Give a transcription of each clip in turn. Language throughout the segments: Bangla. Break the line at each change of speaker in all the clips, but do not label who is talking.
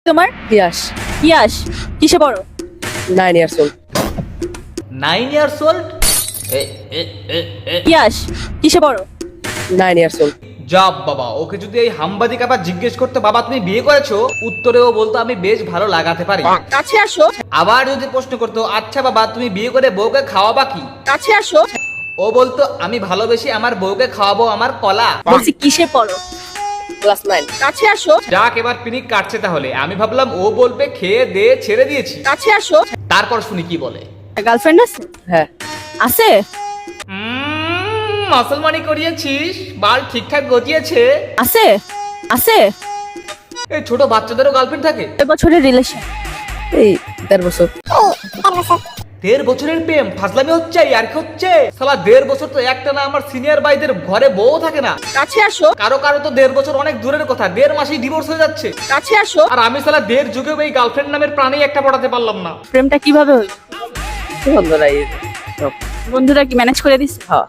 তোমার?
ইয়াস।
ইয়াস কিসে পড়ো?
9 years old।
9 years old?
ইয়াস কিসে পড়ো?
9 years old।
জব বাবা, ওকে যদি এই হামবাদিক আবার জিজ্ঞেস করতে বাবা তুমি বিয়ে করেছো, উত্তরে ও বলতো আমি বেশ ভালো লাগাতে পারি।
কাছে আসো।
আবার যদি প্রশ্ন করতো আচ্ছা বাবা তুমি বিয়ে করে বউকে খাওয়াবা কি,
কাছে আসো।
ও বলতো আমি ভালোবেসে আমার বউকে খাওয়াবো আমার কলা।
বলছি কিসে পড়ো?
ক্লাস 9।
কাছে আসো।
যাক এবার পিনিক কাটছে তাহলে। আমি ভাবলাম ও বলবে খেয়ে দে ছেড়ে দিয়েছি।
কাছে আসো।
তারপর শুনি কি বলে।
গার্লফ্রেন্ড আছে?
হ্যাঁ।
আছে?
মুসলমানি করিয়েছিস, বাল ঠিকঠাক গজিয়েছে।
আছে? আছে?
এই ছোট বাচ্চাদেরও গার্লফ্রেন্ড থাকে?
2 বছরের রিলেশন।
এই 1.5 বছর।
1.5 বছরের প্রেম? ফাজলামি হচ্ছে আর কি হচ্ছে? শালা 1.5 বছর তো একটা না আমার সিনিয়র ভাইদের ঘরে বউ থাকে না।
কাছে আসো।
কারো কারো তো 1.5 বছর অনেক দূরের কথা, 1.5 মাসেই ডিভোর্স হয়ে যাচ্ছে।
কাছে আসো।
আর আমি শালা 1.5 যুগেও এই গার্লফ্রেন্ড নামের প্রাণী একটা পটাতে পারলাম না।
প্রেমটা কিভাবে হইল?
বন্ধুরা এই সব।
বন্ধুরা কি ম্যানেজ করে দিস?
হ্যাঁ।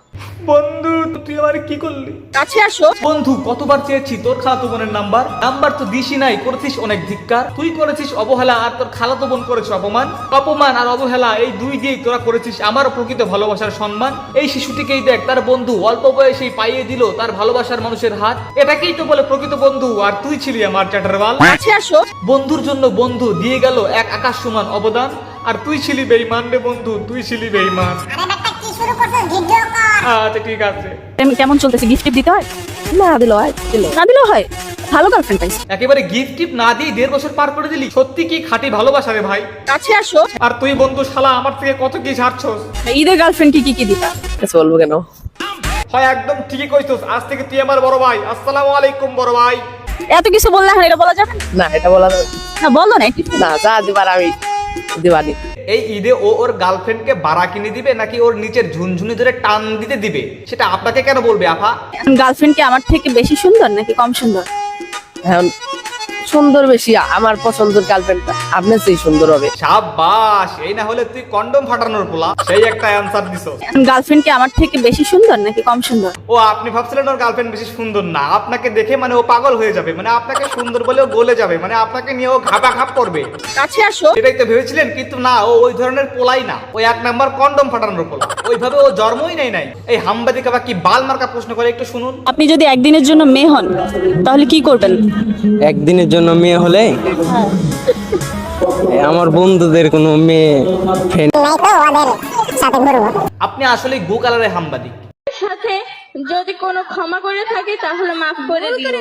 বন্ধু তুই আমার কি করলি?
কাছে আসো।
বন্ধু কতবার চেয়েছি তোর খালাতো বোনের নাম্বার তো দিসই নাই, করেছিস অনেক ধিক্কার। তুই করেছিস অবহেলা আর তোর খালাতো বোন করেছে অপমান। অপমান আর অবহেলা এই দুই দিয়েই তোরা করেছিস আমার প্রকৃত ভালোবাসার সম্মান। এই শিশুটিকেই দেখ, তার বন্ধু অল্প বয়সেই পাইয়ে দিল তার ভালোবাসার মানুষের হাত। এটাকেই তো বলে প্রকৃত বন্ধু, আর তুই ছিলি আমার চ্যাটারবাল।
কাছে আসো।
বন্ধুর জন্য বন্ধু দিয়ে গেল এক আকাশ সমান অবদান, আর তুই ছিলি বেঈমান রে বন্ধু, তুই ছিলি বেঈমান। আচ্ছা ঠিক আছে।
প্রেম কেমন চলতেছে? গিফট দিতে হয়?
না দিল হয় দিল।
না দিলেও হয়। ভালো গার্লফ্রেন্ড পাইছি।
একেবারে গিফট টিপ না দিয়ে 1.5 বছর পার করে দিলি। সত্যি কি খাঁটি ভালোবাসা রে ভাই।
কাছে আসো।
আর তুই বন্ধু শালা আমার থেকে কত কি ছাড়ছস।
ঈদের গার্লফ্রেন্ড কি দিতা?
কিছু বলবো কেন?
হয় একদম ঠিকই কইছস। আজ থেকে তুই আমার বড় ভাই। আসসালামু আলাইকুম বড় ভাই।
এত কিছু বললে এখন এটা বলা যাবে না?
না এটা বলা যাবে
না বলো না একটু।
না। যা দিবার আমি দিবানি।
এই ঈদে ও ওর গার্লফ্রেন্ডকে বাড়া কিনে দিবে নাকি ওর নিচের ঝুনঝুনি ধরে টান দিতে দিবে, সেটা আপনাকে কেন বলবে আপা?
গার্লফ্রেন্ড কি আমার থেকে বেশি সুন্দর নাকি কম সুন্দর?
এখন সুন্দর বেশি, আমার পছন্দের গার্লফ্রেন্ডটা আপনার চেয়ে সুন্দর হবে।
সাবাস, এই না হলে তুই কন্ডম ফাটানোর পোলা। সেই একটা অ্যানসার দিছো।
গার্লফ্রেন্ড কি আমার থেকে বেশি সুন্দর নাকি কম সুন্দর?
ও আপনি ভাবছিলেন ওর গার্লফ্রেন্ড বেশি সুন্দর না, আপনাকে দেখে মানে ও পাগল হয়ে যাবে, মানে আপনাকে সুন্দর বলেও গলে যাবে, মানে আপনাকে নিয়ে ও ঘাপা ঘাপ করবে।
কাছে আসো।
এটাই তো ভেবেছিলেন, কিন্তু না, ও ওই ধরনের পোলাই না। ওই 1 নাম্বার কন্ডম ফাটানোর পোলা। ওইভাবে ও জন্মই নাই। এই হামবাদি কাবা কি বাল মার্কা প্রশ্ন করে, একটু শুনুন।
আপনি যদি একদিনের জন্য মেয়ে হন তাহলে কি করবেন?
একদিনের জন্য মেয়ে হলে আমার বন্ধুদের কোনো মেয়ে ফ্রেন্ড
আপনি আসলে গো কালারের হামবাদি।
সাথে যদি কোনো ক্ষমা করে থাকি তাহলে মাফ করে দিও।